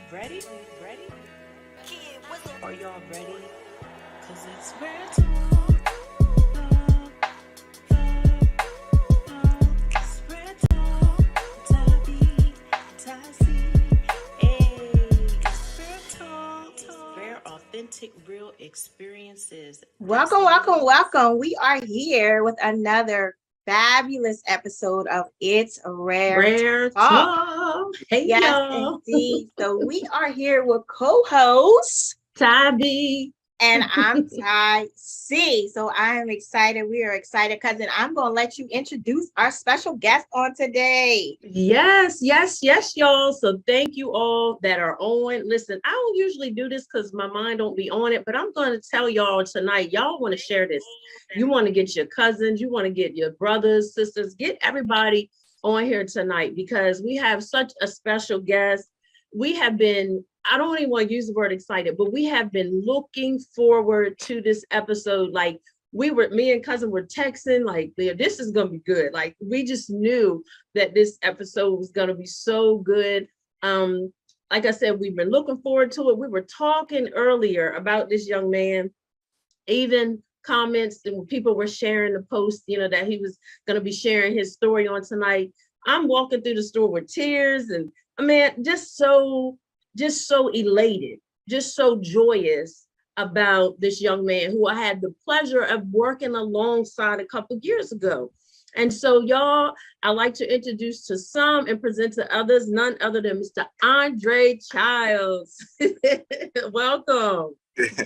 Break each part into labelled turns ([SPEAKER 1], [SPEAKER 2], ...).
[SPEAKER 1] Ready? Ready? Are y'all ready? Cause it's real talk. It's real talk. Tabby, Tassie. Hey, it's real talk. Rare, authentic, real experiences.
[SPEAKER 2] Welcome, welcome, welcome. We are here with another fabulous episode of It's Rare
[SPEAKER 3] Rare
[SPEAKER 2] Talk.
[SPEAKER 3] talk. Hey
[SPEAKER 2] Yes,
[SPEAKER 3] y'all.
[SPEAKER 2] indeed. So we are here with co-host,
[SPEAKER 3] Tabby.
[SPEAKER 2] and I'm Ty C. So I am excited. We are excited, cousin. I'm going to let you introduce our special guest on today.
[SPEAKER 3] Yes, y'all. So thank you all that are on. Listen, I don't usually do this because my mind don't be on it, but I'm going to tell y'all tonight. Y'all want to share this. You want to get your cousins, you want to get your brothers, sisters, get everybody on here tonight because we have such a special guest. We have been, I don't even want to use the word excited, but we have been looking forward to this episode. Like me and cousin were texting, like, this is going to be good. Like, we just knew that this episode was going to be so good. Like I said, we've been looking forward to it. We were talking earlier about this young man, even comments and people were sharing the post, that he was going to be sharing his story on tonight. I'm walking through the store with tears and I mean, just so elated, just so joyous about this young man who I had the pleasure of working alongside a couple of years ago. And so, y'all, I like to introduce to some and present to others, none other than Mr. Andre Childs. Welcome.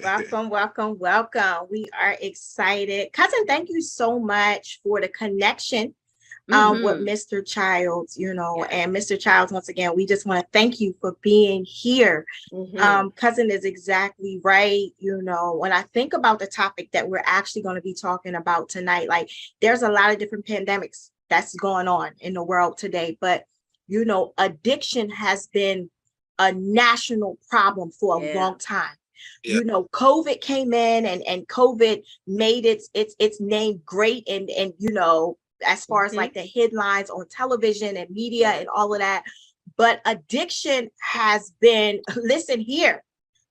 [SPEAKER 2] Welcome, welcome, welcome. We are excited. Cousin, thank you so much for the connection with Mr. Childs, and Mr. Childs, once again, we just want to thank you for being here. Cousin is exactly right. When I think about the topic that we're actually going to be talking about tonight, like there's a lot of different pandemics that's going on in the world today, but addiction has been a national problem for a long time. Yeah. COVID came in and COVID made its name great and as far as like the headlines on television and media and all of that. But addiction has been, listen here,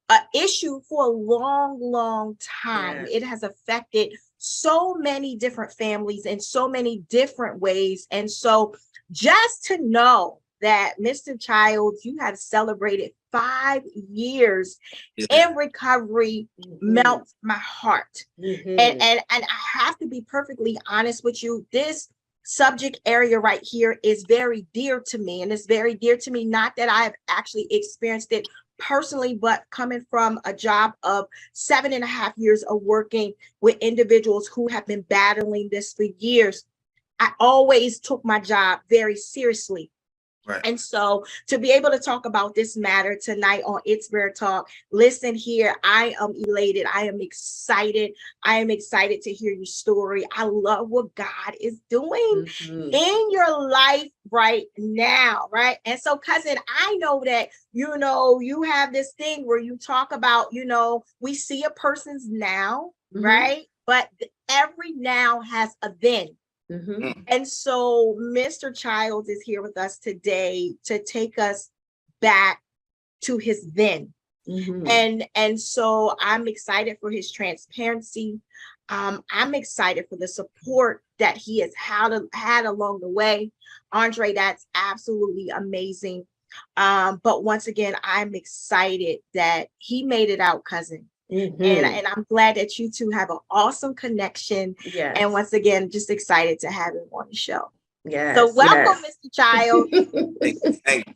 [SPEAKER 2] an issue for a long, long time. It has affected so many different families in so many different ways. And so just to know that Mr. Childs, you have celebrated 5 years in recovery melts my heart. And I have to be perfectly honest with you. This subject area right here is very dear to me. And it's very dear to me, not that I have actually experienced it personally, but coming from a job of 7.5 years of working with individuals who have been battling this for years. I always took my job very seriously. Right. And so to be able to talk about this matter tonight on It's Rare Talk, listen here, I am elated. I am excited. I am excited to hear your story. I love what God is doing in your life right now, right? And so, cousin, I know that, you have this thing where you talk about, we see a person's now, right? But every now has a then. And so Mr. Childs is here with us today to take us back to his then. And so I'm excited for his transparency. I'm excited for the support that he has had along the way. Andre, that's absolutely amazing. But once again, I'm excited that he made it out, cousin. And I'm glad that you two have an awesome connection. Yes. And once again, just excited to have him on the show. Yes. So welcome, Mr. Childs.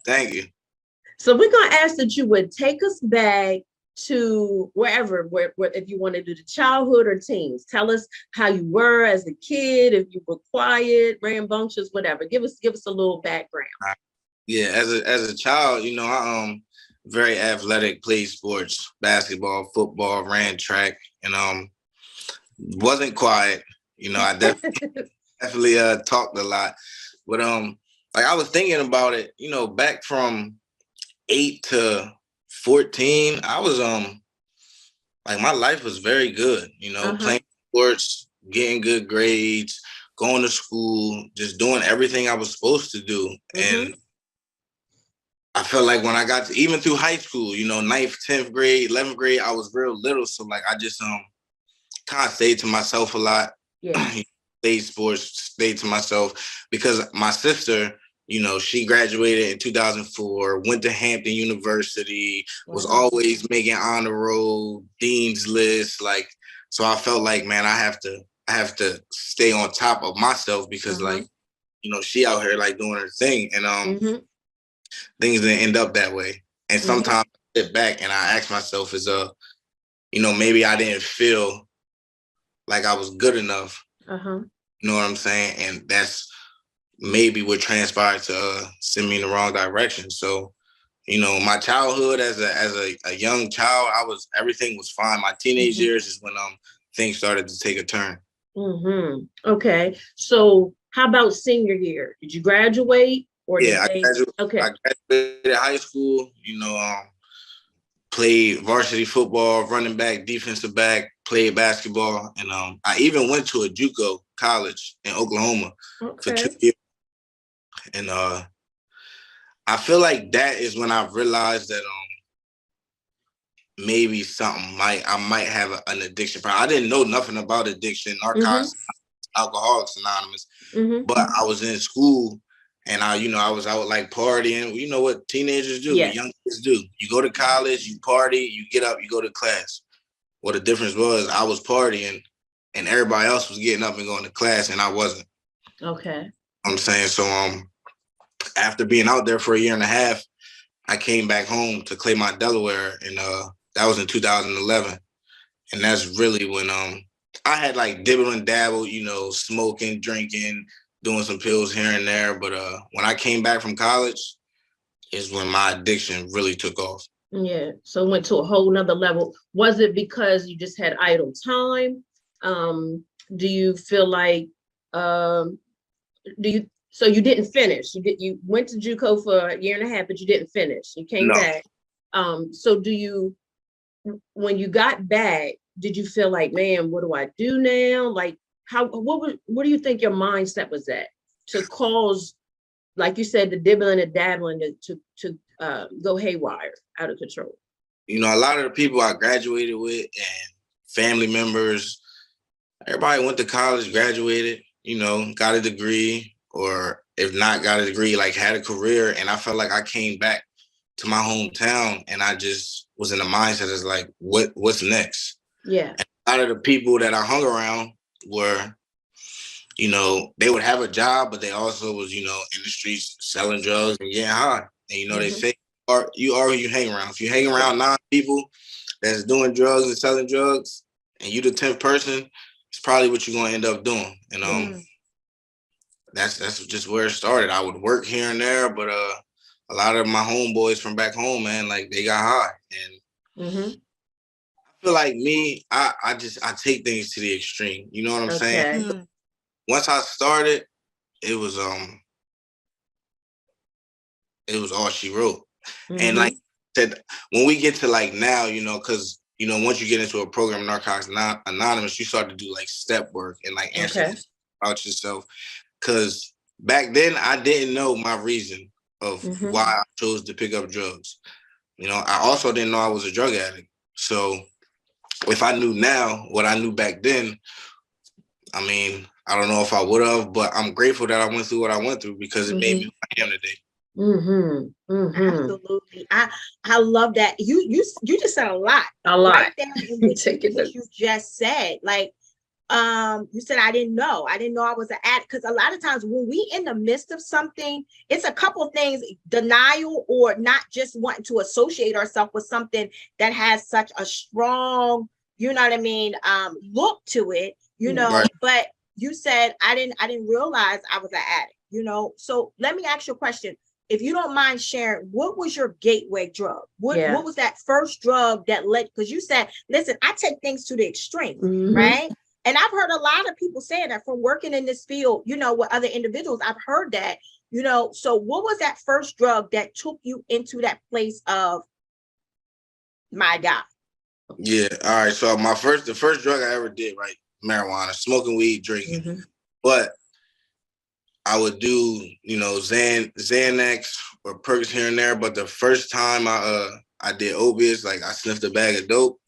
[SPEAKER 4] Thank you.
[SPEAKER 3] So we're going to ask that you would take us back to wherever, if you want to do the childhood or teens. Tell us how you were as a kid, if you were quiet, rambunctious, whatever. Give us a little background.
[SPEAKER 4] Yeah, as a child, I very athletic, played sports, basketball, football, ran track, and wasn't quiet. I definitely talked a lot. But like I was thinking about it, back from 8 to 14, I was like my life was very good, playing sports, getting good grades, going to school, just doing everything I was supposed to do. And I felt like when I got to, even through high school, you know, 9th, 10th grade, 11th grade, I was real little. So like I just kind of stayed to myself a lot.
[SPEAKER 3] Yeah.
[SPEAKER 4] Played sports, stayed to myself because my sister, you know, she graduated in 2004, went to Hampton University, was always making honor roll, dean's list. Like, so I felt like, man, I have to stay on top of myself because like, you know, she out here like doing her thing, and things didn't end up that way. And sometimes I sit back and I ask myself, you know, maybe I didn't feel like I was good enough. You know what I'm saying? And that's maybe what transpired to send me in the wrong direction. So, you know, my childhood as a young child, everything was fine. My teenage years is when things started to take a turn.
[SPEAKER 3] Okay. So how about senior year? Did you graduate or
[SPEAKER 4] I graduated high school, you know, played varsity football, running back, defensive back, played basketball, and I even went to a JUCO college in Oklahoma for 2 years. And I feel like that is when I realized that maybe I might have an addiction problem. I didn't know nothing about addiction, narcotics, Alcoholics Anonymous, but I was in school and I was out like partying. You know what teenagers do, young kids do. You go to college, you party, you get up, you go to class. Well, the difference was I was partying and everybody else was getting up and going to class and I wasn't.
[SPEAKER 3] Okay.
[SPEAKER 4] I'm saying, so after being out there for a year and a half, I came back home to Claymont, Delaware, and that was in 2011. And that's really when I had like dibble and dabble, you know, smoking, drinking, doing some pills here and there. But when I came back from college is when my addiction really took off.
[SPEAKER 3] Yeah. So it went to a whole nother level. Was it because you just had idle time? Do you feel like, so you didn't finish? You went to JUCO for a year and a half, but you didn't finish. You came back. So when you got back, did you feel like, man, what do I do now? Like, what do you think your mindset was at to cause, like you said, the dibbling and dabbling to go haywire, out of control?
[SPEAKER 4] You know, a lot of the people I graduated with and family members, everybody went to college, graduated, you know, got a degree, or if not got a degree, like had a career. And I felt like I came back to my hometown and I just was in the mindset as like, what's next?
[SPEAKER 3] Yeah.
[SPEAKER 4] And a lot of the people that I hung around were, you know, they would have a job, but they also was, you know, in the streets selling drugs and getting high. And, you know, they say, you are who you hang around. If you hang around 9 people that's doing drugs and selling drugs, and you the 10th person, it's probably what you're going to end up doing. And that's just where it started. I would work here and there, but a lot of my homeboys from back home, man, like they got high. And I feel like me, I take things to the extreme. You know what I'm saying? Once I started, it was all she wrote. And like I said, when we get to like now, you know, because you know, once you get into a program, Narcotics Anonymous, you start to do like step work and like answer about yourself. Because back then I didn't know my reason of why I chose to pick up drugs. You know, I also didn't know I was a drug addict. So if I knew now what I knew back then, I mean, I don't know if I would have, but I'm grateful that I went through what I went through because it made me who I am today.
[SPEAKER 2] Absolutely. I love that. You just said a lot. Right there in what you just said. Like, you said, I didn't know I was an addict. Because a lot of times when we in the midst of something, it's a couple of things: denial, or not just wanting to associate ourselves with something that has such a strong, you know what I mean, look to it, you know. But you said, I didn't realize I was an addict, you know. So let me ask you a question. If you don't mind sharing, what was your gateway drug? What was that first drug that led? Because you said, listen, I take things to the extreme, right? And I've heard a lot of people saying that from working in this field, you know, with other individuals. I've heard that, you know. So what was that first drug that took you into that place of, my God?
[SPEAKER 4] Yeah. All right. So the first drug I ever did, right? Marijuana, smoking weed, drinking. But I would do, Xanax or perks here and there. But the first time I did opiates, like I sniffed a bag of dope,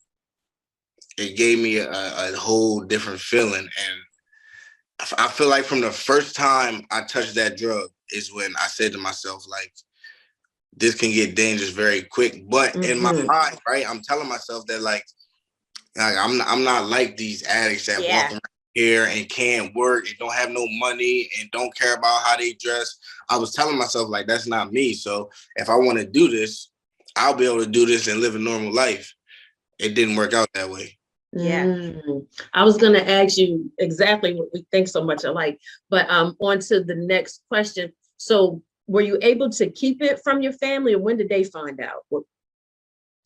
[SPEAKER 4] it gave me a whole different feeling. And I feel like from the first time I touched that drug is when I said to myself, like, this can get dangerous very quick. But in my mind, right, I'm telling myself that like I'm not like these addicts that walk around here and can't work and don't have no money and don't care about how they dress. I was telling myself like that's not me. So if I want to do this, I'll be able to do this and live a normal life. It didn't work out that way.
[SPEAKER 2] Yeah.
[SPEAKER 3] I was going to ask you exactly what we think so much alike, but on to the next question. So were you able to keep it from your family, or when did they find out?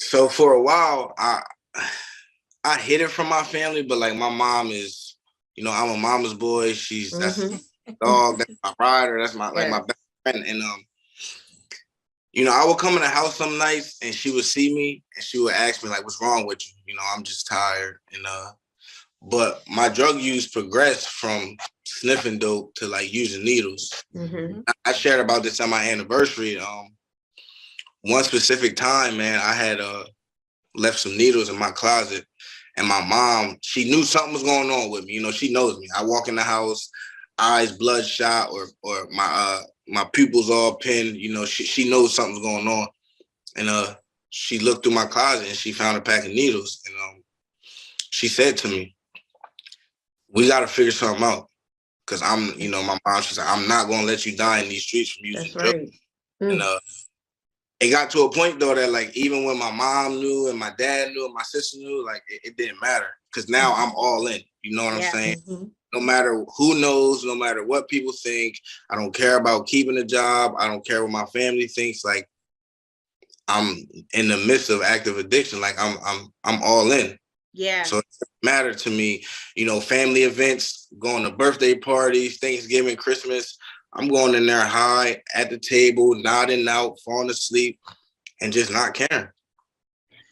[SPEAKER 4] So for a while, I hid it from my family, but like my mom is, I'm a mama's boy. That's my dog, that's my rider, that's my my best friend. And I would come in the house some nights and she would see me and she would ask me like, what's wrong with you? I'm just tired. And but my drug use progressed from sniffing dope to like using needles. I shared about this on my anniversary. One specific time, man, I had left some needles in my closet. And my mom, she knew something was going on with me. She knows me. I walk in the house, eyes bloodshot, or my pupils all pinned. She knows something's going on. And she looked through my closet and she found a pack of needles. And she said to me, "We got to figure something out." Because my mom, she's like, "I'm not going to let you die in these streets from using drugs." And it got to a point though that like even when my mom knew and my dad knew and my sister knew, like it didn't matter because now I'm all in. You know what I'm saying? No matter who knows, no matter what people think, I don't care about keeping a job. I don't care what my family thinks. Like I'm in the midst of active addiction. Like I'm all in.
[SPEAKER 2] Yeah.
[SPEAKER 4] So it doesn't matter to me. Family events, going to birthday parties, Thanksgiving, Christmas. I'm going in there high at the table, nodding out, falling asleep, and just not caring.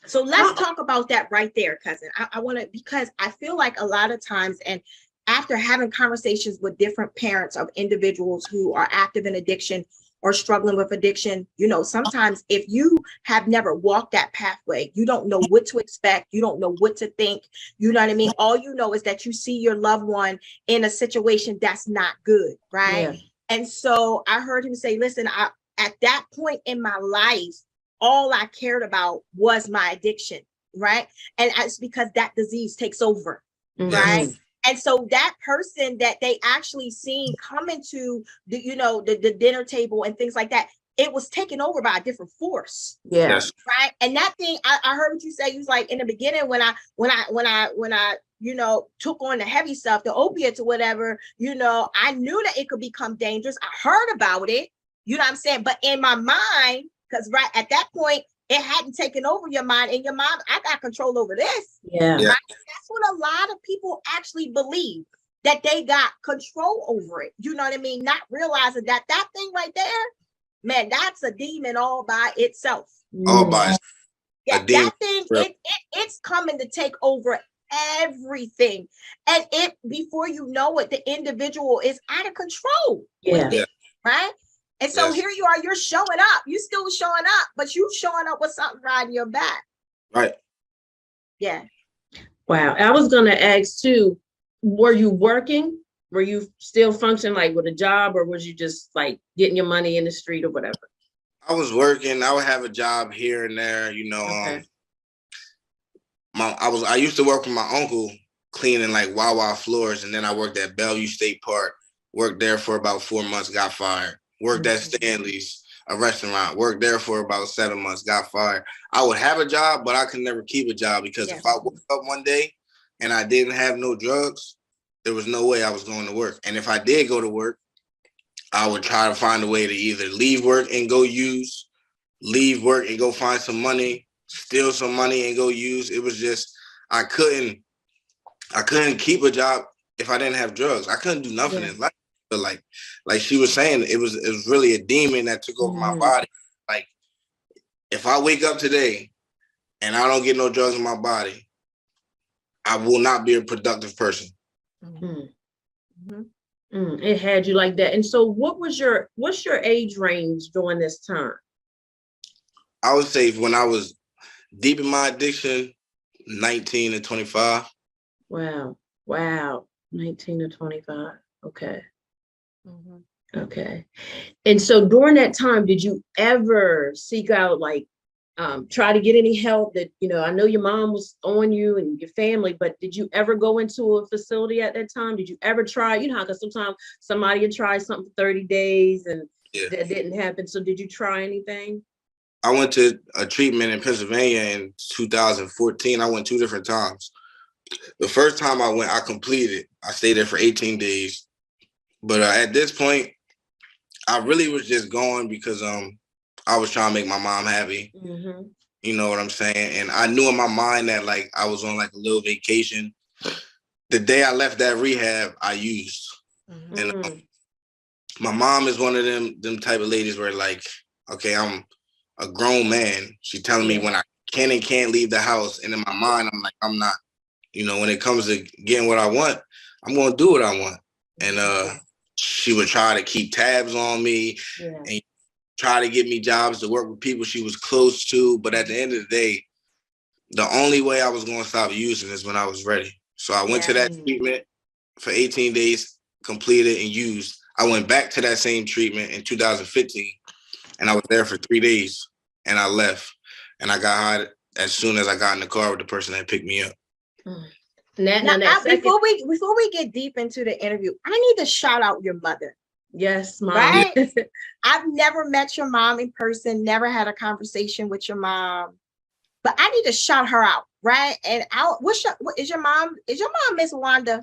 [SPEAKER 2] So let's talk about that right there, cousin. I want to, because I feel like a lot of times, and after having conversations with different parents of individuals who are active in addiction or struggling with addiction, sometimes if you have never walked that pathway, you don't know what to expect. You don't know what to think. You know what I mean? All you know is that you see your loved one in a situation that's not good, right? Yeah. And so I heard him say, listen, at that point in my life, all I cared about was my addiction, right? And it's because that disease takes over, right? And so that person that they actually seen come into the dinner table and things like that, it was taken over by a different force.
[SPEAKER 3] Yeah. Yes.
[SPEAKER 2] Right. And that thing, I heard what you say. You was like, in the beginning, when I took on the heavy stuff, the opiates or whatever, I knew that it could become dangerous. I heard about it, you know what I'm saying? But in my mind, because right at that point, it hadn't taken over your mind. In your mind, I got control over this.
[SPEAKER 3] Yeah.
[SPEAKER 2] Right? That's what a lot of people actually believe, that they got control over it. You know what I mean? Not realizing that thing right there, man, that's a demon all by itself.
[SPEAKER 4] All by itself.
[SPEAKER 2] Yeah, that thing, it's coming to take over everything. And before you know it, the individual is out of control with it, right? And so here you are, you're showing up. You still showing up, but you showing up with something riding your back.
[SPEAKER 4] Right.
[SPEAKER 2] Yeah.
[SPEAKER 3] Wow. I was going to ask too, were you working? Were you still functioning like with a job, or was you just like getting your money in the street or whatever?
[SPEAKER 4] I was working. I would have a job here and there, Okay. I used to work with my uncle cleaning like Wawa floors, and then I worked at Bellevue State Park. Worked there for about 4 months, got fired. Worked at Stanley's, a restaurant. Worked there for about 7 months, got fired. I would have a job, but I could never keep a job because if I woke up one day and I didn't have no drugs, there was no way I was going to work. And if I did go to work, I would try to find a way to either leave work and go use, leave work and go find some money, steal some money and go use. It was just, I couldn't keep a job if I didn't have drugs. I couldn't do nothing in life. But like she was saying, it was really a demon that took over my body. Like if I wake up today and I don't get no drugs in my body, I will not be a productive person.
[SPEAKER 3] It had you like that. And so what's your age range during this time?
[SPEAKER 4] I would say when I was deep in my addiction, 19 to 25.
[SPEAKER 3] Wow. Wow. 19 to 25. Okay.
[SPEAKER 2] Mhm.
[SPEAKER 3] Okay. And so during that time, did you ever seek out like try to get any help that, I know your mom was on you and your family, but did you ever go into a facility at that time? Did you ever try, how, because sometimes somebody would try something for 30 days and that didn't happen. So did you try anything?
[SPEAKER 4] I went to a treatment in Pennsylvania in 2014. I went 2 different times. The first time I went, I completed. I stayed there for 18 days. But at this point, I really was just going because I was trying to make my mom happy.
[SPEAKER 3] Mm-hmm.
[SPEAKER 4] You know what I'm saying? And I knew in my mind that like I was on like a little vacation. The day I left that rehab, I used.
[SPEAKER 2] Mhm.
[SPEAKER 4] And my mom is one of them type of ladies where like, okay, I'm a grown man. She telling me when I can and can't leave the house. And in my mind, I'm like, I'm not. When it comes to getting what I want, I'm going to do what I want. And she would try to keep tabs on me and try to get me jobs to work with people she was close to. But at the end of the day, the only way I was going to stop using is when I was ready. So I went to that treatment for 18 days, completed and used. I went back to that same treatment in 2015, and I was there for 3 days, and I left. And I got high as soon as I got in the car with the person that picked me up.
[SPEAKER 2] Before we get deep into the interview, I need to shout out your mother.
[SPEAKER 3] Yes, Mom.
[SPEAKER 2] Right? I've never met your mom in person, never had a conversation with your mom, but I need to shout her out, right? And is your mom Miss Wanda?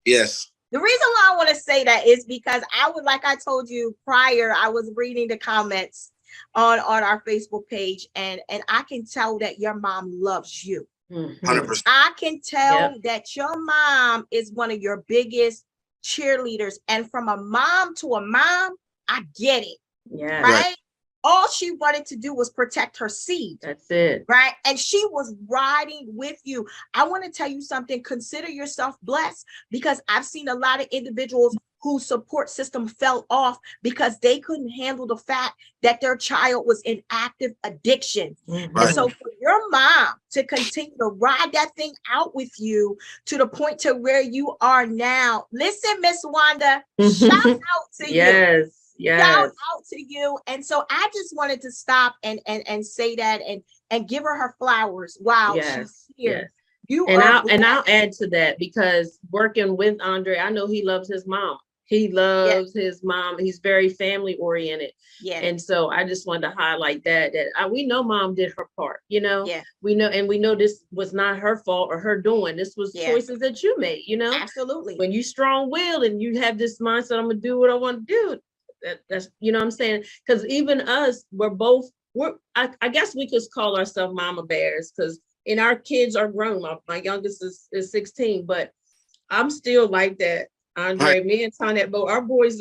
[SPEAKER 4] Yes.
[SPEAKER 2] The reason why I want to say that is because like I told you prior, I was reading the comments on our Facebook page, and I can tell that your mom loves you.
[SPEAKER 4] 100%.
[SPEAKER 2] I can tell that your mom is one of your biggest cheerleaders. And from a mom to a mom, I get it.
[SPEAKER 3] Yeah.
[SPEAKER 2] Right? All she wanted to do was protect her seed.
[SPEAKER 3] That's it.
[SPEAKER 2] Right? And she was riding with you. I want to tell you something. Consider yourself blessed, because I've seen a lot of individuals whose support system fell off because they couldn't handle the fact that their child was in active addiction.
[SPEAKER 3] Mm-hmm.
[SPEAKER 2] And so for your mom to continue to ride that thing out with you to the point to where you are now, listen, Miss Wanda, shout out to you. Shout out to you. And so I just wanted to stop and say that and give her flowers. Wow. She's here.
[SPEAKER 3] I'll add to that, because working with Andre, I know he loves his mom. He loves his mom. He's very family oriented.
[SPEAKER 2] Yeah.
[SPEAKER 3] And so I just wanted to highlight that we know mom did her part, we know this was not her fault or her doing. This was choices that you made,
[SPEAKER 2] Absolutely.
[SPEAKER 3] When you strong-willed and you have this mindset, I'm going to do what I want to do. That's, what I'm saying? Because even us, I guess we could call ourselves mama bears, because our kids are grown. My youngest is 16, but I'm still like that. Andre, me and Tonette, our boys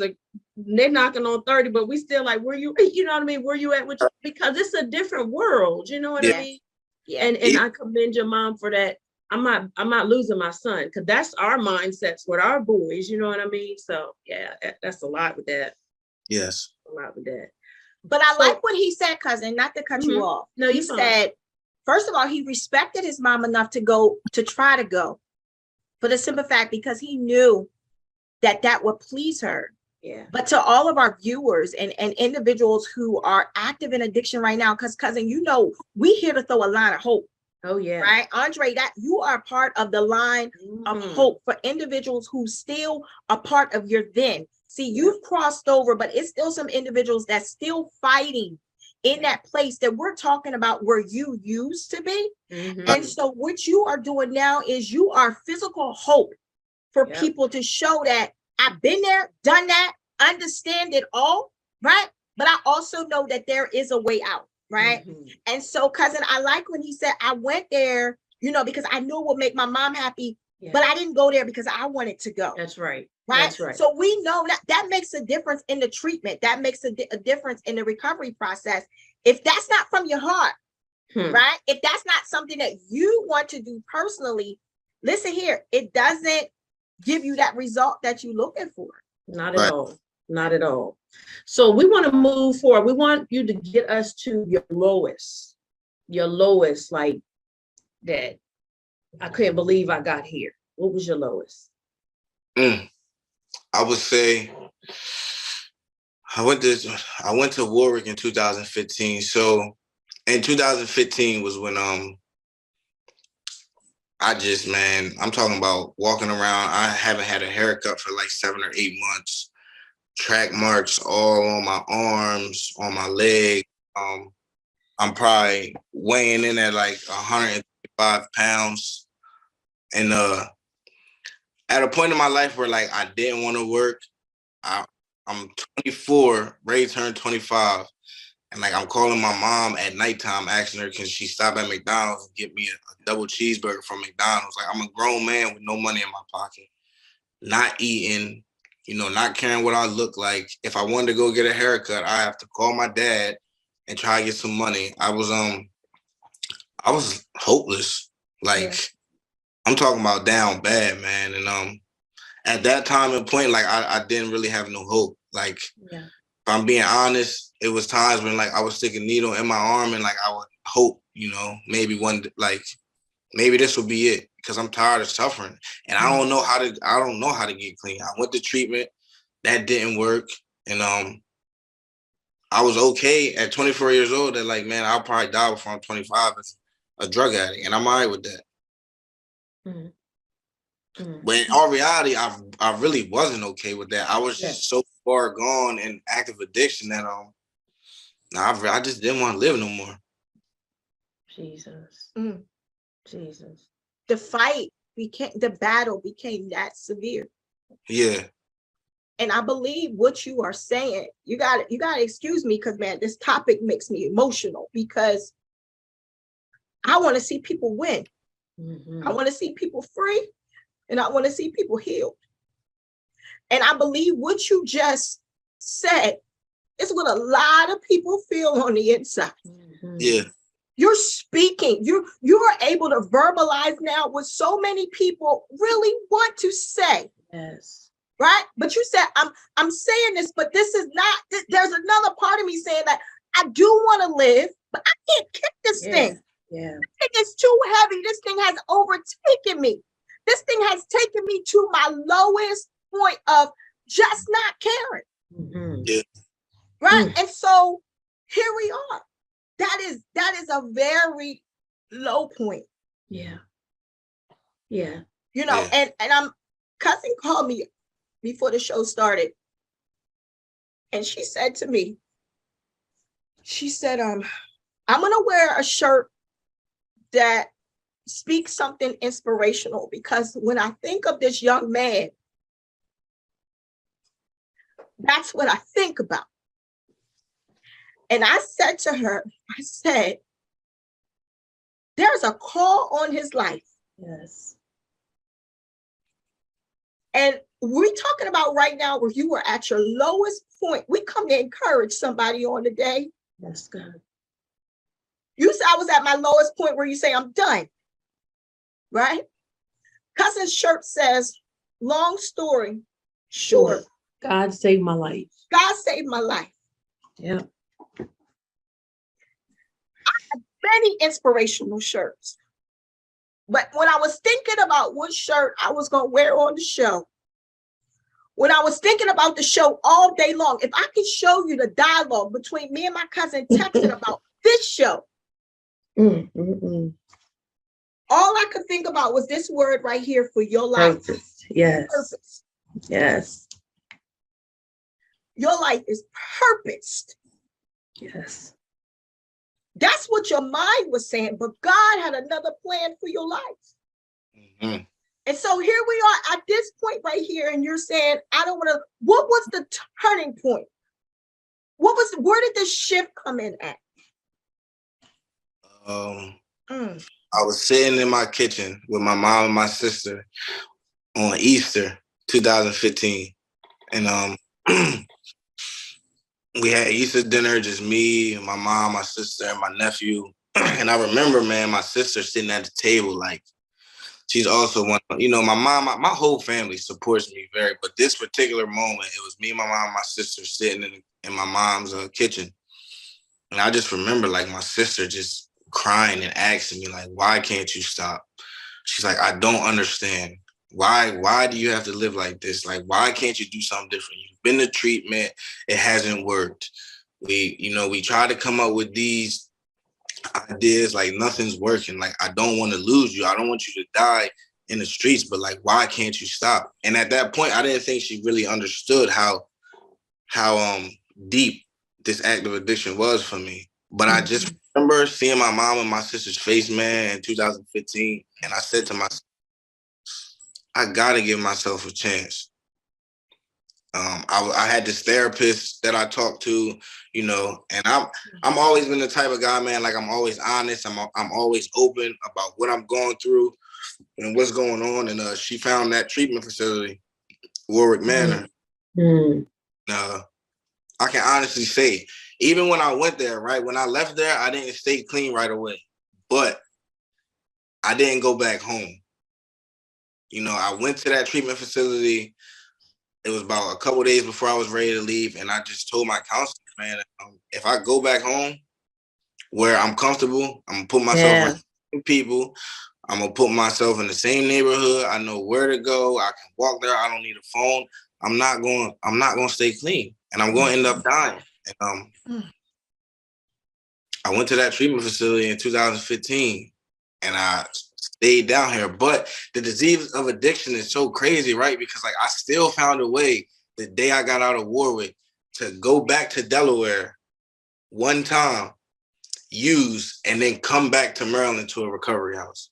[SPEAKER 3] they're knocking on 30, but we still like, where you, you know what I mean? Where you at? Because it's a different world, you know what I mean? Yeah. And I commend your mom for that. I'm not losing my son, because that's our mindsets with our boys, you know what I mean? So yeah, that's a lot with that.
[SPEAKER 4] Yes.
[SPEAKER 3] A lot with that.
[SPEAKER 2] But I like what he said, cousin, not to cut you off.
[SPEAKER 3] No,
[SPEAKER 2] he said, first of all, he respected his mom enough to try to go, for the simple fact because he knew that would please her.
[SPEAKER 3] Yeah.
[SPEAKER 2] But to all of our viewers and individuals who are active in addiction right now, because cousin, we here to throw a line of hope.
[SPEAKER 3] Oh yeah.
[SPEAKER 2] Right, Andre, that you are part of the line of hope for individuals who still are part of your then. See, you've crossed over, but it's still some individuals that's still fighting in that place that we're talking about where you used to be. And so what you are doing now is you are physical hope for people to show that I've been there, done that, understand it all, right? But I also know that there is a way out, right? And so, cousin, I like when he said, I went there, because I knew it would make my mom happy, but I didn't go there because I wanted to go.
[SPEAKER 3] That's right.
[SPEAKER 2] Right.
[SPEAKER 3] That's right.
[SPEAKER 2] So we know that makes a difference in the treatment. That makes a difference in the recovery process. If that's not from your heart, right? If that's not something that you want to do personally, listen here, it doesn't give you that result that you're looking for.
[SPEAKER 3] Not at all. Not at all. So we want to move forward. We want you to get us to your lowest, like that. I couldn't believe I got here. What was your lowest?
[SPEAKER 4] I would say I went to Warwick in 2015. So in 2015 was when I'm talking about walking around. I haven't had a haircut for like 7 or 8 months. Track marks all on my arms, on my leg. I'm probably weighing in at like 105 pounds. And at a point in my life where like I didn't want to work, I'm 24, ready to turn 25. And like I'm calling my mom at nighttime, asking her, can she stop at McDonald's and get me a double cheeseburger from McDonald's? Like I'm a grown man with no money in my pocket, not eating, not caring what I look like. If I wanted to go get a haircut, I have to call my dad and try to get some money. I was hopeless. Like I'm talking about down bad, man. And at that time and point, like I didn't really have no hope. Like if I'm being honest, it was times when like I would stick a needle in my arm and like I would hope, maybe maybe this will be it, because I'm tired of suffering and I don't know how to get clean. I went to treatment, that didn't work, and I was okay at 24 years old. That like, man, I'll probably die before I'm 25 as a drug addict, and I'm all right with that. But in all reality, I really wasn't okay with that. I was just so far gone in active addiction that I just didn't want to live no more.
[SPEAKER 3] Jesus. Jesus.
[SPEAKER 2] The battle became that severe.
[SPEAKER 4] Yeah.
[SPEAKER 2] And I believe what you are saying, you gotta excuse me, because man, this topic makes me emotional, because I want to see people win. I want to see people free, and I want to see people healed. And I believe what you just said is what a lot of people feel on the inside.
[SPEAKER 4] Yeah.
[SPEAKER 2] You're speaking, you are able to verbalize now what so many people really want to say.
[SPEAKER 3] Yes.
[SPEAKER 2] Right? But you said, I'm saying this, but this is not, there's another part of me saying that I do want to live, but I can't kick this thing.
[SPEAKER 3] Yeah.
[SPEAKER 2] This thing is too heavy. This thing has overtaken me. This thing has taken me to my lowest point of just not caring.
[SPEAKER 4] Yeah.
[SPEAKER 2] Right? And so here we are. That is a very low point.
[SPEAKER 3] Yeah. Yeah.
[SPEAKER 2] And cousin called me before the show started. And she said to me, I'm going to wear a shirt that speaks something inspirational, because when I think of this young man, that's what I think about. And I said to her, there's a call on his life.
[SPEAKER 3] Yes.
[SPEAKER 2] And we're talking about right now where you were at your lowest point. We come to encourage somebody on the day.
[SPEAKER 3] That's good.
[SPEAKER 2] You said I was at my lowest point where you say I'm done. Right? Cousin's shirt says, long story short.
[SPEAKER 3] God saved my life.
[SPEAKER 2] God saved my life.
[SPEAKER 3] Yeah.
[SPEAKER 2] I have many inspirational shirts. But when I was thinking about what shirt I was going to wear on the show, when I was thinking about the show all day long, if I could show you the dialogue between me and my cousin texting about this show, all I could think about was this word right here for your life.
[SPEAKER 3] Purpose. Yes.
[SPEAKER 2] Purpose.
[SPEAKER 3] Yes.
[SPEAKER 2] Your life is purposed.
[SPEAKER 3] Yes.
[SPEAKER 2] That's what your mind was saying, but God had another plan for your life. And so here we are at this point right here, and you're saying, I don't want to. What was the turning point? Where did this shift come in at?
[SPEAKER 4] I was sitting in my kitchen with my mom and my sister on Easter 2015. And we had Easter dinner, just me, my mom, my sister, and my nephew. And I remember, man, my sister sitting at the table, like she's also one. You know, my mom, my whole family supports me very. But this particular moment, it was me, my mom, and my sister sitting in my mom's kitchen, and I just remember like my sister just crying and asking me like, "Why can't you stop?" She's like, "I don't understand. Why do you have to live like this? Like, why can't you do something different? You've been to treatment, it hasn't worked. We try to come up with these ideas, like nothing's working. Like, I don't want to lose you. I don't want you to die in the streets, but like, why can't you stop?" And at that point, I didn't think she really understood how deep this active addiction was for me. But I just remember seeing my mom and my sister's face, man, in 2015, and I said to myself, I gotta give myself a chance. I had this therapist that I talked to, you know, and I'm always been the type of guy, man. Like, I'm always honest. I'm always open about what I'm going through and what's going on. And she found that treatment facility, Warwick Manor. I can honestly say, even when I went there, right, when I left there, I didn't stay clean right away, but I didn't go back home. You know, I went to that treatment facility. It was about a couple of days before I was ready to leave. And I just told my counselor, man, if I go back home where I'm comfortable, I'm going to put myself with people. I'm going to put myself in the same neighborhood. I know where to go. I can walk there. I don't need a phone. I'm not going to stay clean, and I'm going to end up dying. And I went to that treatment facility in 2015, and I stayed down here. But the disease of addiction is so crazy, right? Because like I still found a way the day I got out of Warwick to go back to Delaware one time, use, and then come back to Maryland to a recovery house.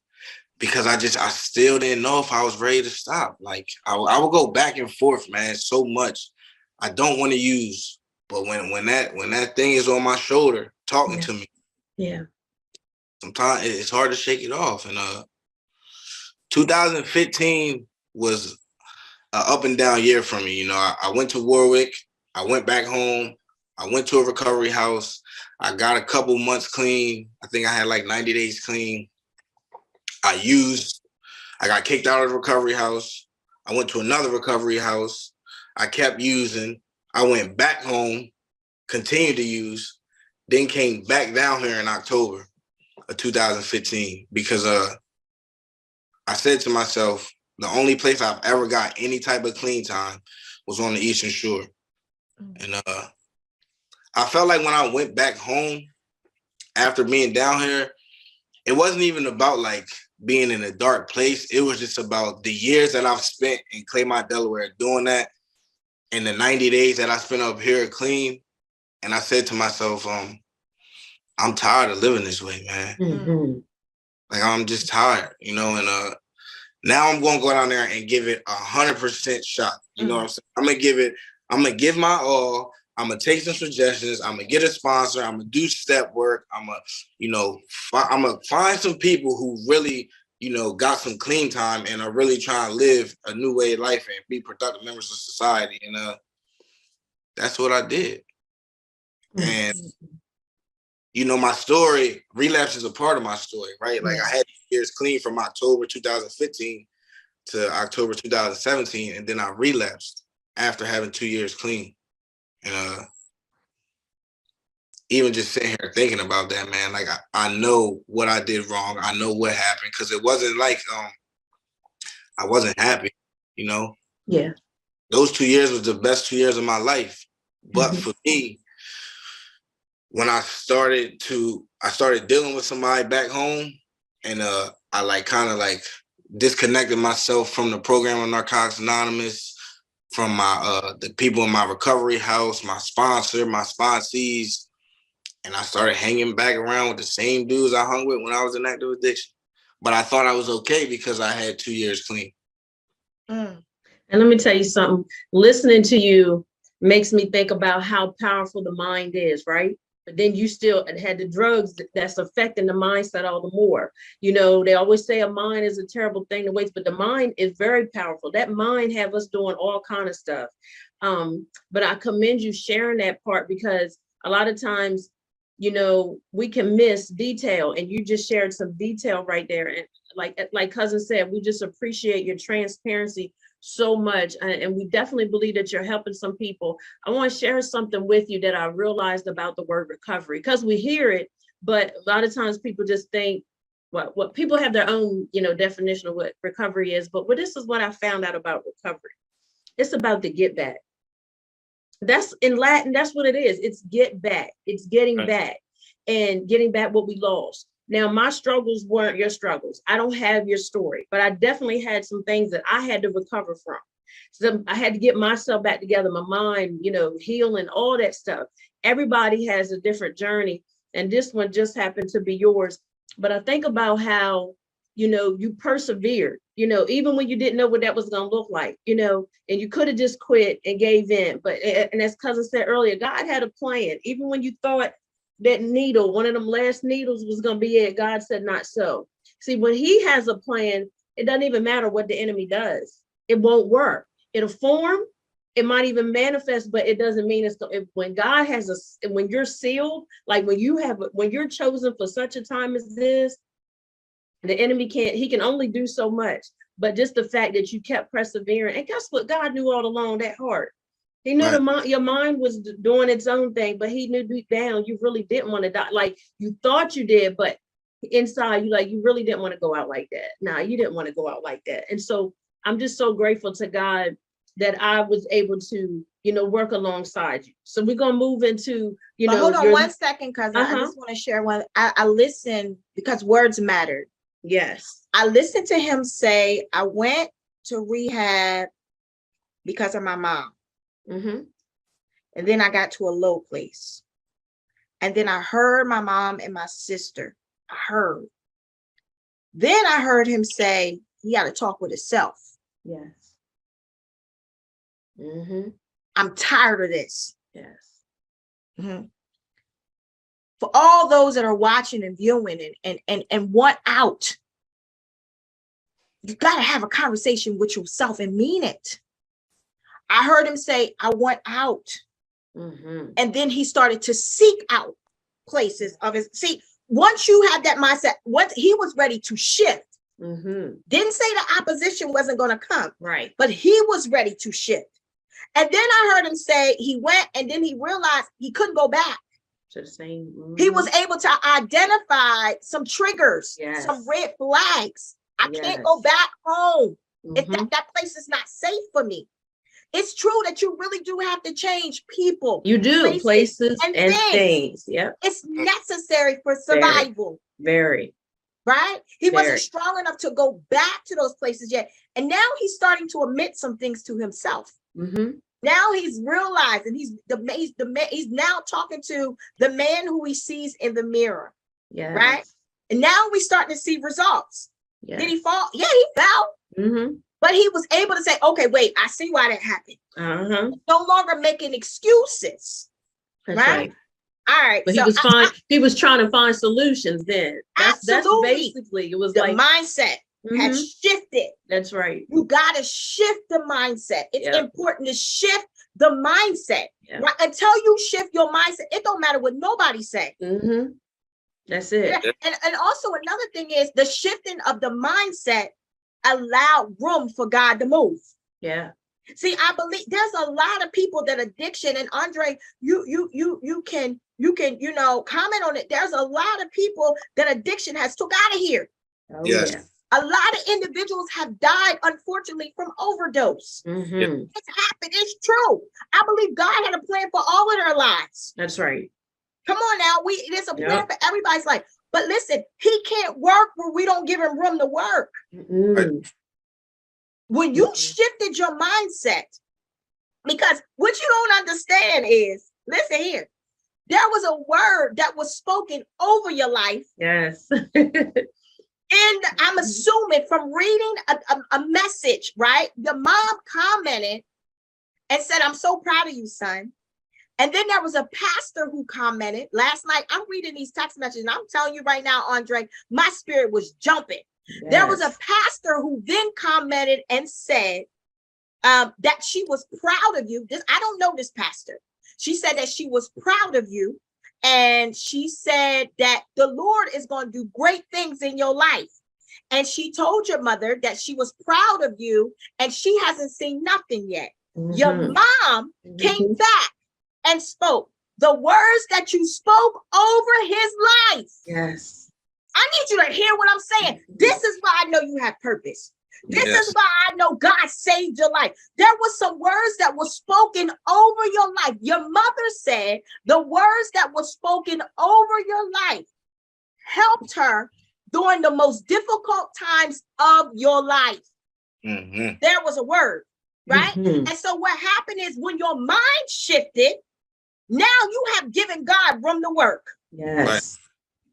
[SPEAKER 4] Because I still didn't know if I was ready to stop. Like I would go back and forth, man, so much. I don't want to use, but when that thing is on my shoulder talking to me, sometimes it's hard to shake it off. And 2015 was an up and down year for me. You know, I went to Warwick, I went back home, I went to a recovery house, I got a couple months clean. I think I had like 90 days clean. I got kicked out of the recovery house. I went to another recovery house. I kept using. I went back home, continued to use, then came back down here in October of 2015 because I said to myself, the only place I've ever got any type of clean time was on the Eastern Shore. And I felt like when I went back home after being down here, it wasn't even about like being in a dark place. It was just about the years that I've spent in Claymont, Delaware doing that, and the 90 days that I spent up here clean. And I said to myself, I'm tired of living this way, man. Like, I'm just tired, you know, and now I'm going to go down there and give it 100% shot. You know what I'm saying? I'm going to give my all. I'm going to take some suggestions. I'm going to get a sponsor. I'm going to do step work. I'm going to find some people who really, you know, got some clean time and are really trying to live a new way of life and be productive members of society. And that's what I did. And, you know, my story, relapse is a part of my story, right? Like I had years clean from October 2015 to October 2017, and then I relapsed after having 2 years clean. And even just sitting here thinking about that, man, like I know what I did wrong. I know what happened, because it wasn't like I wasn't happy, you know?
[SPEAKER 3] Yeah.
[SPEAKER 4] Those 2 years was the best 2 years of my life. But for me, when I started dealing with somebody back home, and I like kind of like disconnected myself from the program of Narcotics Anonymous, from my the people in my recovery house, my sponsor, my sponsees, and I started hanging back around with the same dudes I hung with when I was in active addiction. But I thought I was okay because I had 2 years clean.
[SPEAKER 3] And let me tell you something. Listening to you makes me think about how powerful the mind is, right? But then you still had the drugs that's affecting the mindset all the more. You know, they always say a mind is a terrible thing to waste, but the mind is very powerful. That mind have us doing all kind of stuff. But I commend you sharing that part, because a lot of times you know, we can miss detail, and you just shared some detail right there. And like cousin said, we just appreciate your transparency so much. And we definitely believe that you're helping some people. I want to share something with you that I realized about the word recovery, because we hear it, but a lot of times people just think what people have their own, you know, definition of what recovery is. But this is what I found out about recovery. It's about the get back. That's in Latin, that's what it is. It's get back. It's getting back and getting back what we lost. Now, my struggles weren't your struggles. I don't have your story, but I definitely had some things that I had to recover from. So I had to get myself back together, my mind, you know, healing, all that stuff. Everybody has a different journey, and this one just happened to be yours. But I think about how, you know, you persevered, you know, even when you didn't know what that was going to look like, you know, and you could have just quit and gave in. But, and as cousin said earlier, God had a plan. Even when you thought that needle, one of them last needles was going to be it, God said, not so. See, when he has a plan, it doesn't even matter what the enemy does. It won't work. It'll form. It might even manifest, but it doesn't mean it's when God has when you're sealed, like when you're chosen for such a time as this, the enemy he can only do so much. But just the fact that you kept persevering, and guess what? God knew all along that heart. He knew your mind was doing its own thing, but he knew deep down you really didn't want to die. Like you thought you did, but inside you really didn't want to go out like that. Nah, you didn't want to go out like that. And so I'm just so grateful to God that I was able to, you know, work alongside you. So we're gonna move into, you know.
[SPEAKER 2] Hold on 1 second, cousin. I just want to share one. I listened because words mattered.
[SPEAKER 3] Yes.
[SPEAKER 2] I listened to him say, I went to rehab because of my mom.
[SPEAKER 3] Mm-hmm.
[SPEAKER 2] And then I got to a low place. And then I heard my mom and my sister. I heard. Then I heard him say he got to talk with himself.
[SPEAKER 3] Yes. Mm-hmm.
[SPEAKER 2] I'm tired of this.
[SPEAKER 3] Yes.
[SPEAKER 2] Mm-hmm. For all those that are watching and viewing and want out, you got to have a conversation with yourself and mean it. I heard him say, I want out.
[SPEAKER 3] Mm-hmm.
[SPEAKER 2] And then he started to seek out places of his. See, once you have that mindset, once he was ready to shift, didn't say the opposition wasn't going to come,
[SPEAKER 3] right?
[SPEAKER 2] But he was ready to shift. And then I heard him say he went, and then he realized he couldn't go back.
[SPEAKER 3] To the same.
[SPEAKER 2] He was able to identify some triggers,
[SPEAKER 3] yes.
[SPEAKER 2] some red flags. I can't go back home. If that place is not safe for me. It's true that you really do have to change people.
[SPEAKER 3] You do, places and things. Yeah.
[SPEAKER 2] It's necessary for survival.
[SPEAKER 3] Very.
[SPEAKER 2] Right? He wasn't strong enough to go back to those places yet. And now he's starting to admit some things to himself.
[SPEAKER 3] Mm-hmm.
[SPEAKER 2] Now he's realizing he's now talking to the man who he sees in the mirror.
[SPEAKER 3] Yeah.
[SPEAKER 2] Right? And now we're starting to see results.
[SPEAKER 3] Yes.
[SPEAKER 2] Did he fall? Yeah, he fell.
[SPEAKER 3] Mm-hmm.
[SPEAKER 2] But he was able to say, okay, wait, I see why that happened. No longer making excuses.
[SPEAKER 3] That's right.
[SPEAKER 2] All right.
[SPEAKER 3] But so he was trying to find solutions then. That's basically, it was
[SPEAKER 2] the
[SPEAKER 3] like
[SPEAKER 2] mindset has shifted.
[SPEAKER 3] That's right.
[SPEAKER 2] You got to shift the mindset. It's important to shift the mindset.
[SPEAKER 3] Yep.
[SPEAKER 2] Right? Until you shift your mindset, it don't matter what nobody say.
[SPEAKER 3] Mm-hmm. That's it.
[SPEAKER 2] And also another thing is the shifting of the mindset allowed room for God to move.
[SPEAKER 3] Yeah.
[SPEAKER 2] See, I believe there's a lot of people that addiction, and Andre, you can, you know, comment on it. There's a lot of people that addiction has took out of here.
[SPEAKER 3] Oh, yes. Yeah.
[SPEAKER 2] A lot of individuals have died, unfortunately, from overdose.
[SPEAKER 3] Mm-hmm.
[SPEAKER 2] It's happened. It's true. I believe God had a plan for all of their lives.
[SPEAKER 3] That's right.
[SPEAKER 2] Come on now. There's a plan for everybody's life. But listen, he can't work where we don't give him room to work.
[SPEAKER 3] Mm-hmm.
[SPEAKER 2] When you shifted your mindset, because what you don't understand is, listen here, there was a word that was spoken over your life.
[SPEAKER 3] Yes.
[SPEAKER 2] And I'm assuming from reading a message, right? The mom commented and said, I'm so proud of you, son. And then there was a pastor who commented last night. I'm reading these text messages, and I'm telling you right now, Andre, my spirit was jumping. Yes. There was a pastor who then commented and said that she was proud of you. I don't know this pastor. She said that she was proud of you And she said that the Lord is going to do great things in your life. And she told your mother that she was proud of you and she hasn't seen nothing yet. Your mom came back and spoke the words that you spoke over his life.
[SPEAKER 3] Yes.
[SPEAKER 2] I need you to hear what I'm saying. This is why I know you have purpose. This is why I know God saved your life. There were some words that were spoken over your life. Your mother said the words that were spoken over your life helped her during the most difficult times of your life. There was a word, right? And so what happened is when your mind shifted, now you have given God room to work.
[SPEAKER 3] Yes.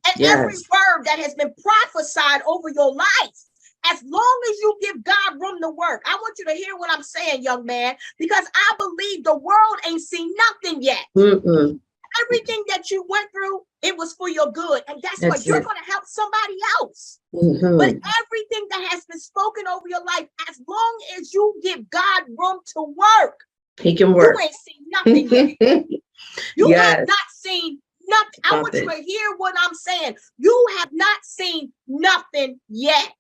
[SPEAKER 2] And every word that has been prophesied over your life, as long as you give God room to work, I want you to hear what I'm saying, young man, because I believe the world ain't seen nothing yet. Everything that you went through, it was for your good. And that's what you're going to help somebody else. But everything that has been spoken over your life, as long as you give God room to work,
[SPEAKER 3] he can work.
[SPEAKER 2] You ain't seen nothing yet. You have not seen nothing. I want you to hear what I'm saying. You have not seen nothing yet.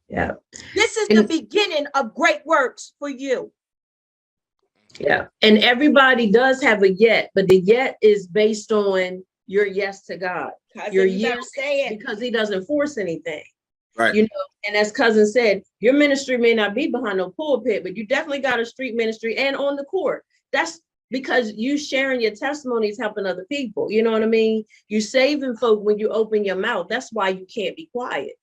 [SPEAKER 3] Yeah.
[SPEAKER 2] This is the beginning of great works for you.
[SPEAKER 3] Yeah. And everybody does have a yet, but the yet is based on your yes to God. Your yes, because he doesn't force anything.
[SPEAKER 4] Right.
[SPEAKER 3] You know, and as cousin said, your ministry may not be behind no pulpit, but you definitely got a street ministry and on the court. That's because you sharing your testimonies, helping other people. You know what I mean? You saving folk when you open your mouth. That's why you can't be quiet.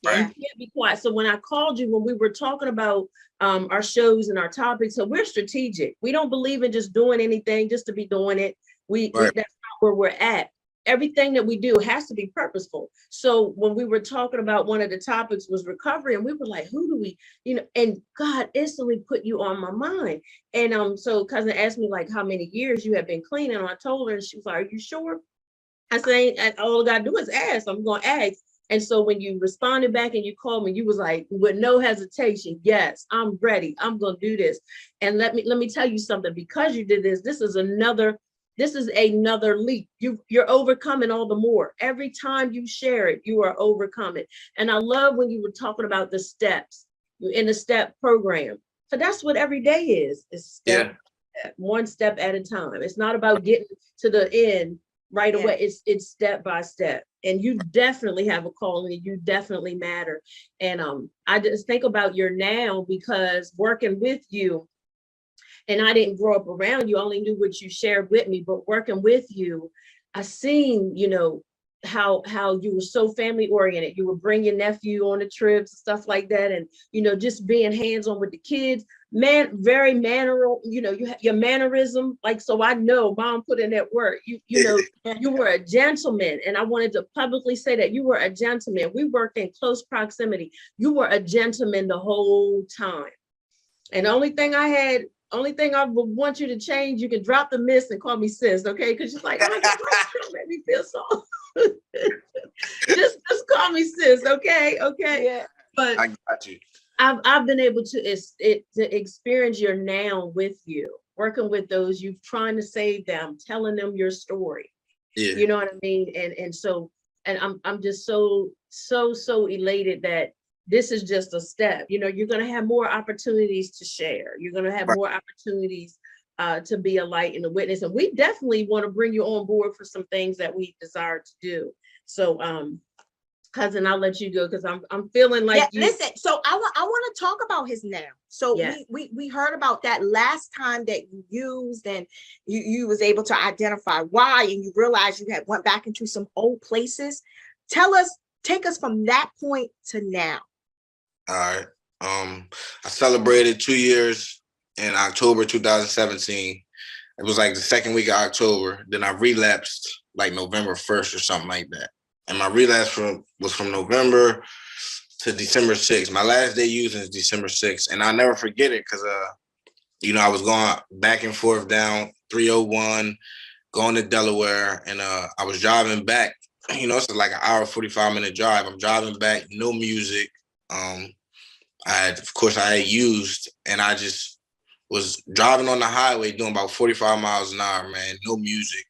[SPEAKER 4] Right.
[SPEAKER 3] You can't be quiet. So when I called you, when we were talking about our shows and our topics, so we're strategic. We don't believe in just doing anything just to be doing it. That's not where we're at. Everything that we do has to be purposeful. So when we were talking about one of the topics was recovery, and we were like, who do we, you know, and God instantly put you on my mind. And so cousin asked me like how many years you have been clean. And I told her, and she was like, are you sure? I said, all I gotta do is ask. I'm gonna ask. And so when you responded back and you called me, you was like, with no hesitation, yes, I'm ready. I'm gonna do this. And let me tell you something, because you did this, this is another leap. You're overcoming all the more. Every time you share it, you are overcoming. And I love when you were talking about the steps in the step program. So that's what every day is. It's one step at a time. It's not about getting to the end right away. It's step by step. And you definitely have a calling, and you definitely matter. And I just think about your now, because working with you, and I didn't grow up around you, only knew what you shared with me, but working with you, I seen, you know, how you were so family oriented. You would bring your nephew on the trips and stuff like that. And, you know, just being hands-on with the kids, very manneral, you know, you have your mannerism. Like, so I know mom put in that work. You know, you were a gentleman. And I wanted to publicly say that you were a gentleman. We worked in close proximity. You were a gentleman the whole time. And the only thing I would want you to change, you can drop the miss and call me sis, okay? Because she's like, oh, don't make me feel so. just call me sis, okay? Okay.
[SPEAKER 2] Yeah.
[SPEAKER 3] But
[SPEAKER 4] I got you.
[SPEAKER 3] I've been able to experience your now with you, working with those, you trying to save them, telling them your story.
[SPEAKER 4] Yeah.
[SPEAKER 3] You know what I mean? And so I'm just so elated that this is just a step. You know, you're going to have more opportunities to share. You're going to have more opportunities to be a light and a witness. And we definitely want to bring you on board for some things that we desire to do. So, cousin, I'll let you go, because I'm feeling like
[SPEAKER 2] listen, so I want to talk about his now. So we heard about that last time that you used, and you was able to identify why, and you realized you had went back into some old places. Take us from that point to now.
[SPEAKER 4] All right. I celebrated 2 years in October 2017. It was like the second week of October. Then I relapsed like November 1st or something like that. And my relapse was from November to December 6th. My last day using is December 6th. And I'll never forget it because, you know, I was going back and forth down 301, going to Delaware. And I was driving back. You know, it's like an hour, 45-minute drive. I'm driving back, no music. I had used, and I just was driving on the highway doing about 45 miles an hour, man, no music.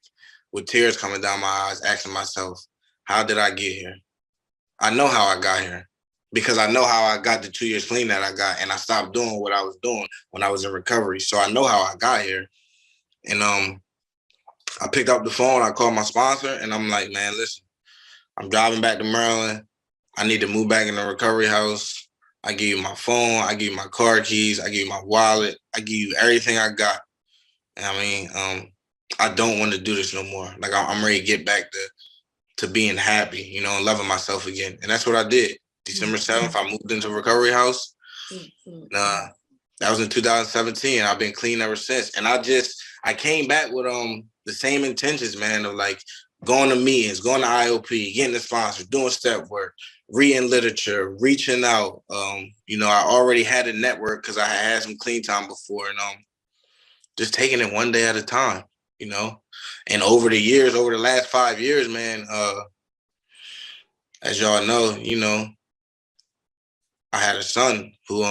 [SPEAKER 4] with tears coming down my eyes, asking myself, how did I get here? I know how I got here because I know how I got the 2 years clean that I got, and I stopped doing what I was doing when I was in recovery. So I know how I got here. And I picked up the phone, I called my sponsor, and I'm like, man, listen, I'm driving back to Maryland. I need to move back in the recovery house. I give you my phone, I give you my car keys, I give you my wallet, I give you everything I got. And I mean, I don't want to do this no more. Like I'm ready to get back to being happy, you know, and loving myself again. And that's what I did. December 7th, I moved into recovery house. That was in 2017. I've been clean ever since. And I came back with the same intentions, man, of like going to meetings, going to IOP, getting a sponsor, doing step work, reading literature, reaching out. You know, I already had a network because I had some clean time before, and just taking it one day at a time, you know. And over the years, over the last 5 years, man, as y'all know, you know, I had a son who,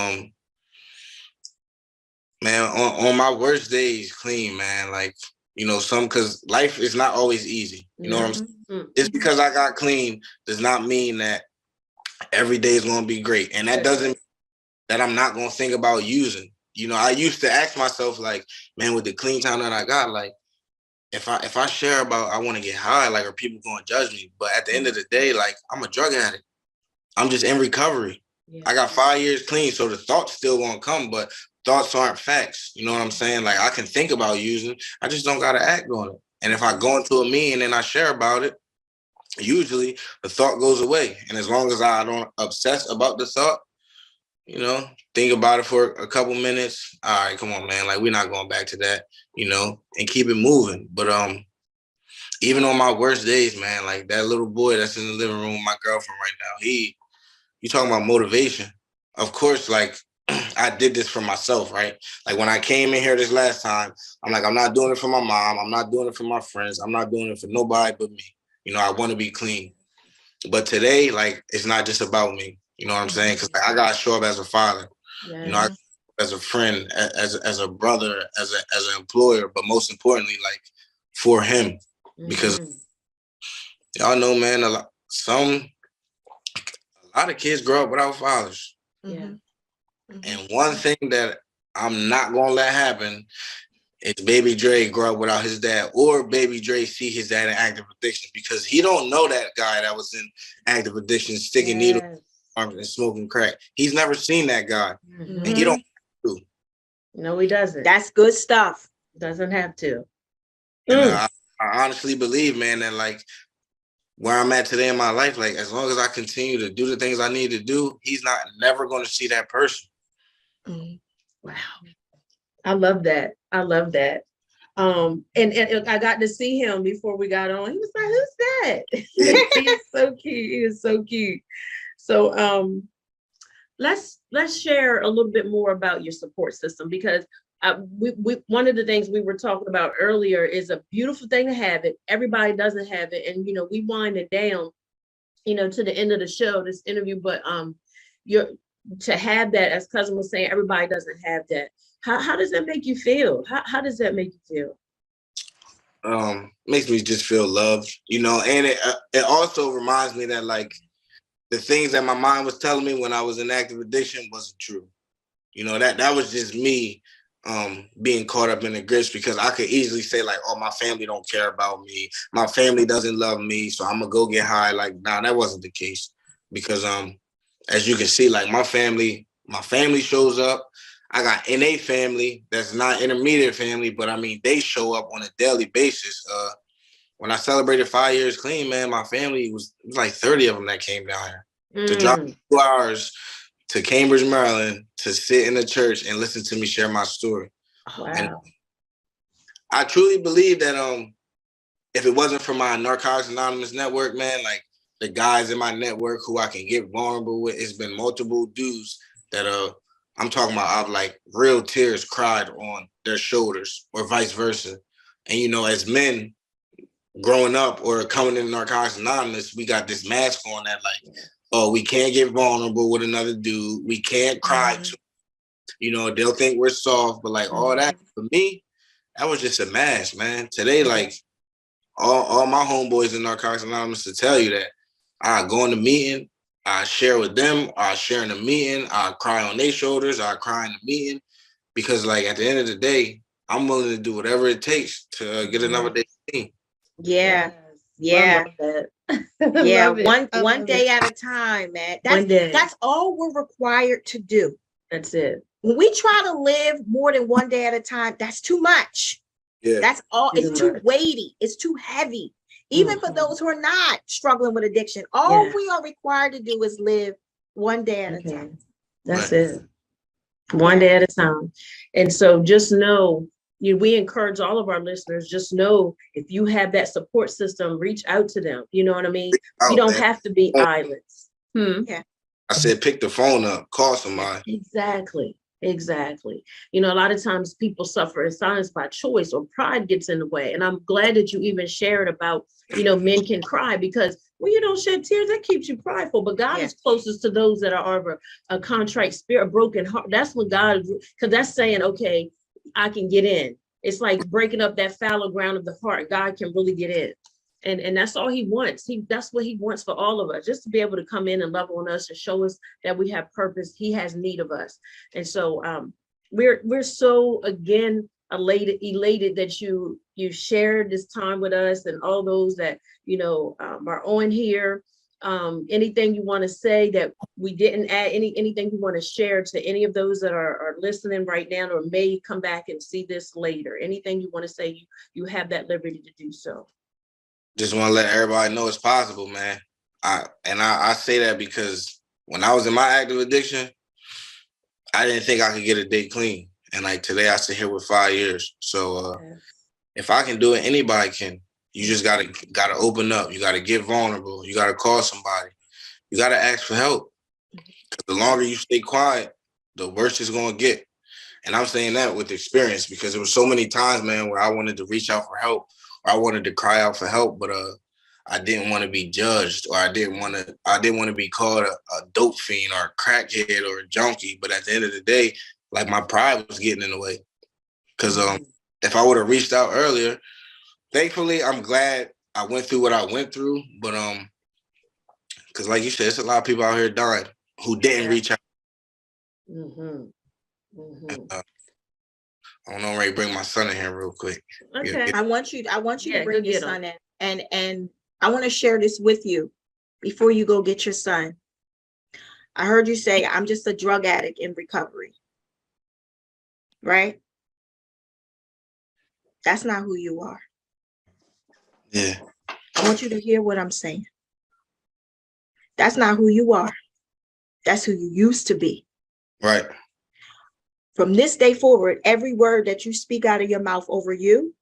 [SPEAKER 4] man, on my worst days, clean, man, like, you know, because life is not always easy. You know what I'm saying? Just because I got clean does not mean that every day is going to be great. And that doesn't mean that I'm not going to think about using. You know, I used to ask myself, like, man, with the clean time that I got, like, if I share about I want to get high, like, are people going to judge me? But at the end of the day, like, I'm a drug addict. I'm just in recovery. Yeah. I got 5 years clean, so the thoughts still won't come, but thoughts aren't facts. You know what I'm saying? Like, I can think about using, I just don't got to act on it. And if I go into a meeting and I share about it, usually the thought goes away. And as long as I don't obsess about the thought, you know, think about it for a couple minutes. All right, come on, man. Like, we're not going back to that, you know, and keep it moving. But even on my worst days, man, like that little boy that's in the living room with my girlfriend right now, you talking about motivation. Of course, like, I did this for myself, right? Like, when I came in here this last time, I'm like, I'm not doing it for my mom. I'm not doing it for my friends. I'm not doing it for nobody but me. You know, I want to be clean. But today, like, it's not just about me. You know what I'm saying? Because like, I got to show up as a father, you know, as a friend, as a brother, as an employer, but most importantly, like, for him. Because y'all know, man, a lot of kids grow up without fathers.
[SPEAKER 3] Yeah.
[SPEAKER 4] And one thing that I'm not going to let happen is Baby Dre grow up without his dad, or Baby Dre see his dad in active addiction, because he don't know that guy that was in active addiction, sticking needles and smoking crack. He's never seen that guy. And he don't have to.
[SPEAKER 3] No, he doesn't.
[SPEAKER 2] That's good stuff.
[SPEAKER 3] Doesn't have to.
[SPEAKER 4] And I honestly believe, man, that like where I'm at today in my life, like, as long as I continue to do the things I need to do, he's never going to see that person.
[SPEAKER 3] Wow. I love that. I love that. And I got to see him before we got on. He was like, who's that? He's so cute. He is so cute. So let's share a little bit more about your support system, because we one of the things we were talking about earlier is a beautiful thing to have it. Everybody doesn't have it. And, you know, we wind it down, you know, to the end of the show, this interview, but to have that, as Cousin was saying, everybody doesn't have that. How does that make you feel? How does that make you feel?
[SPEAKER 4] Makes me just feel loved, you know, and it also reminds me that, like, the things that my mind was telling me when I was in active addiction wasn't true. You know, that was just me being caught up in the grips, because I could easily say, like, oh, my family don't care about me. My family doesn't love me, so I'm gonna go get high. Like, nah, that wasn't the case, because as you can see, like, my family shows up. I got NA family that's not intermediate family, but I mean, they show up on a daily basis. When I celebrated 5 years clean, man, my family it was like 30 of them that came down here to drive 2 hours to Cambridge, Maryland, to sit in the church and listen to me share my story.
[SPEAKER 3] Wow.
[SPEAKER 4] And I truly believe that if it wasn't for my Narcotics Anonymous network, man, like, the guys in my network who I can get vulnerable with, it's been multiple dudes that I'm talking about, I've like real tears cried on their shoulders, or vice versa. And, you know, as men growing up or coming in Narcotics Anonymous, we got this mask on that, like, oh, we can't get vulnerable with another dude. We can't cry to, you know, they'll think we're soft, but like all that, for me, that was just a mask, man. Today, like, all my homeboys in Narcotics Anonymous to tell you that I go in the meeting, I share with them, I share in the meeting, I cry on their shoulders, I cry in the meeting, because like at the end of the day, I'm willing to do whatever it takes to get another day clean.
[SPEAKER 2] Yeah.
[SPEAKER 3] Yeah.
[SPEAKER 2] Yeah. One day at a time, man. That's all we're required to do.
[SPEAKER 3] That's it.
[SPEAKER 2] When we try to live more than one day at a time, that's too much.
[SPEAKER 4] Yeah.
[SPEAKER 2] That's all. It's too weighty. It's too heavy. Even for those who are not struggling with addiction, all we are required to do is live one day at a time.
[SPEAKER 3] That's it. One day at a time. And so just know, we encourage all of our listeners, just know if you have that support system, reach out to them. You know what I mean? You don't have to be islands.
[SPEAKER 2] Yeah.
[SPEAKER 4] I said, pick the phone up, call somebody.
[SPEAKER 3] Exactly. You know, a lot of times people suffer in silence by choice, or pride gets in the way. And I'm glad that you even shared about, men can cry, because when you don't shed tears, that keeps you prideful. But God is closest to those that are of a contrite spirit, a broken heart. That's what God, because that's saying, okay, I can get in. It's like breaking up that fallow ground of the heart. God can really get in. And that's all he wants. That's what he wants for all of us, just to be able to come in and love on us and show us that we have purpose. He has need of us. And so we're so, again, elated that you shared this time with us, and all those that, are on here. Anything you want to say that we didn't add, anything you want to share to any of those that are listening right now, or may come back and see this later? Anything you want to say, you have that liberty to do so.
[SPEAKER 4] Just want to let everybody know it's possible, man. I say that because when I was in my active addiction, I didn't think I could get a day clean. And like today, I sit here with 5 years. So if I can do it, anybody can. You just gotta open up. You gotta get vulnerable. You gotta call somebody. You gotta ask for help. Because the longer you stay quiet, the worse it's gonna get. And I'm saying that with experience, because there were so many times, man, where I wanted to reach out for help, or I wanted to cry out for help, but I didn't want to be judged, or I didn't want to be called a dope fiend or a crackhead or a junkie. But at the end of the day, like, my pride was getting in the way. Because if I would have reached out earlier, thankfully, I'm glad I went through what I went through. But because like you said, there's a lot of people out here dying who didn't reach out. I don't know, I'm ready to bring my son in here real quick.
[SPEAKER 2] Okay. I want you to bring your son in. And I want to share this with you before you go get your son. I heard you say, I'm just a drug addict in recovery. Right? That's not who you are.
[SPEAKER 4] Yeah.
[SPEAKER 2] I want you to hear what I'm saying. That's not who you are. That's who you used to be.
[SPEAKER 4] Right.
[SPEAKER 2] From this day forward, every word that you speak out of your mouth over you,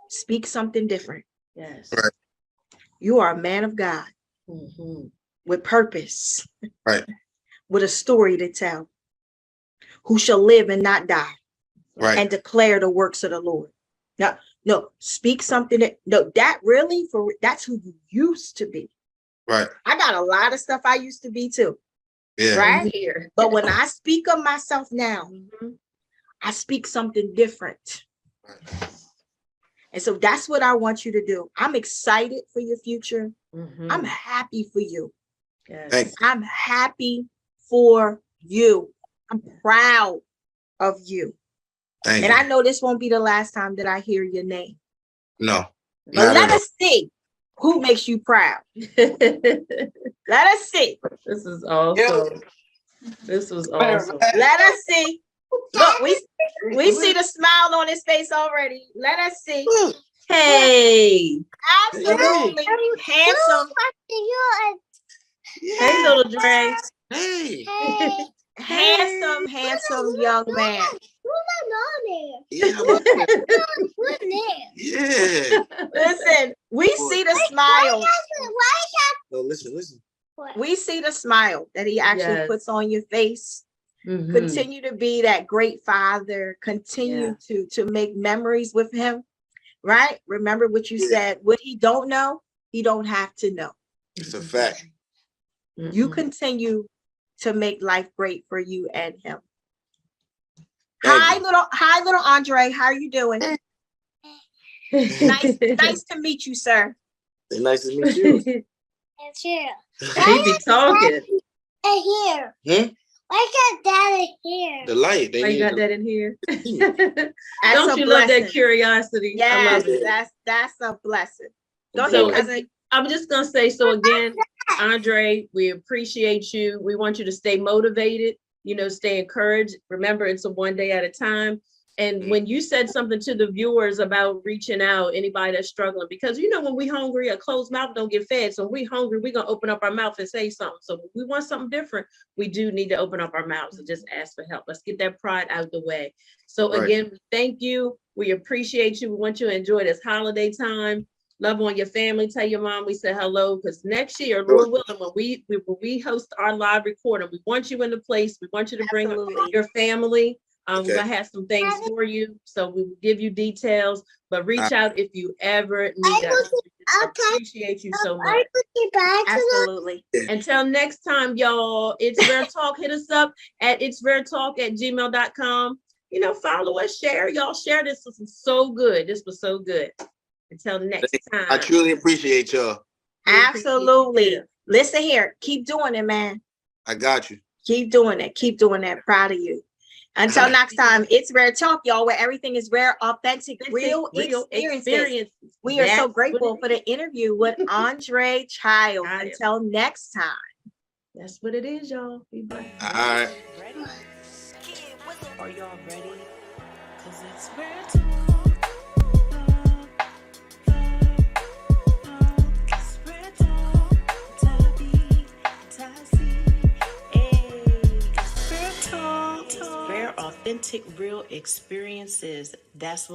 [SPEAKER 2] speak something different.
[SPEAKER 3] Yes.
[SPEAKER 4] Right.
[SPEAKER 2] You are a man of God with purpose.
[SPEAKER 4] Right.
[SPEAKER 2] With a story to tell, who shall live and not die.
[SPEAKER 4] Right.
[SPEAKER 2] And declare the works of the Lord. Now, no, speak something that's who you used to be.
[SPEAKER 4] Right.
[SPEAKER 2] I got a lot of stuff I used to be too.
[SPEAKER 4] Yeah.
[SPEAKER 2] Right. But when I speak of myself now, I speak something different.
[SPEAKER 4] Right.
[SPEAKER 2] And so that's what I want you to do. I'm excited for your future. I'm happy for you.
[SPEAKER 3] Yes.
[SPEAKER 2] I'm happy for you. I'm proud of you.
[SPEAKER 4] Thank
[SPEAKER 2] you.
[SPEAKER 4] you.
[SPEAKER 2] I know this won't be the last time that I hear your name.
[SPEAKER 4] No.
[SPEAKER 2] But let us see who makes you proud. Let us see.
[SPEAKER 3] This is awesome. This was awesome.
[SPEAKER 2] Let us see. Look, we see the smile on his face already. Let us see.
[SPEAKER 3] Hey.
[SPEAKER 2] Absolutely handsome.
[SPEAKER 3] Hey, little Dre.
[SPEAKER 4] Hey.
[SPEAKER 2] Handsome young man.
[SPEAKER 4] Yeah. Yeah.
[SPEAKER 2] Listen, we see the smile.
[SPEAKER 4] No, listen.
[SPEAKER 2] We see the smile that he actually puts on your face. Continue to be that great father. Continue to make memories with him. Right? Remember what you said. What he don't know, he don't have to know.
[SPEAKER 4] It's a fact.
[SPEAKER 2] You continue to make life great for you and him. Hi, little Andre. How are you doing? Nice to meet you, sir.
[SPEAKER 4] Nice to meet you.
[SPEAKER 5] It's here.
[SPEAKER 3] He be talking.
[SPEAKER 5] Here.
[SPEAKER 4] Hmm?
[SPEAKER 5] Why got that in here?
[SPEAKER 4] The light. They
[SPEAKER 3] Why you
[SPEAKER 4] need
[SPEAKER 3] got
[SPEAKER 4] the-
[SPEAKER 3] that in here?
[SPEAKER 2] That's
[SPEAKER 3] Don't
[SPEAKER 2] a
[SPEAKER 3] you love that
[SPEAKER 2] blessing.
[SPEAKER 3] curiosity? I
[SPEAKER 2] Yes,
[SPEAKER 3] love it.
[SPEAKER 2] that's a blessing. Go
[SPEAKER 4] So,
[SPEAKER 2] ahead, cousin.
[SPEAKER 3] I'm just gonna say, so again, Andre, we appreciate you. We want you to stay motivated, stay encouraged. Remember, it's a one day at a time. And when you said something to the viewers about reaching out, anybody that's struggling, because when we hungry, a closed mouth don't get fed. So when we hungry, we're gonna open up our mouth and say something. So if we want something different, we do need to open up our mouths and just ask for help. Let's get that pride out of the way. So
[SPEAKER 4] Right.
[SPEAKER 3] again, thank you. We appreciate you. We want you to enjoy this holiday time. Love on your family. Tell your mom we said hello, because next year, Lord willing, when we host our live recording, we want you in the place. We want you to bring
[SPEAKER 2] Absolutely.
[SPEAKER 3] your family. We're
[SPEAKER 4] Okay.
[SPEAKER 3] gonna have some things for you, so we will give you details. But reach out if you ever need us. We appreciate you so much.
[SPEAKER 2] Absolutely.
[SPEAKER 3] Until next time, y'all. It's Rare Talk. Hit us up at itsraretalk@gmail.com. Follow us, share. Y'all share this. This was so good. This was so good. Until next time.
[SPEAKER 4] I truly appreciate y'all.
[SPEAKER 2] Absolutely. Listen here. Keep doing it, man.
[SPEAKER 4] I got you.
[SPEAKER 2] Keep doing it. Keep doing that. Proud of you. Until next time, it's Rare Talk, y'all, where everything is rare, authentic, real experiences. We are so grateful for the interview with Andre Childs. Until next time.
[SPEAKER 3] That's what it is, y'all. Be blessed.
[SPEAKER 4] All right.
[SPEAKER 1] Ready? Are y'all ready? Cause it's Rare Talk. It's Rare Talk. Tabby, Tassie. Hey, it's Rare Talk. Rare, authentic, real experiences. That's what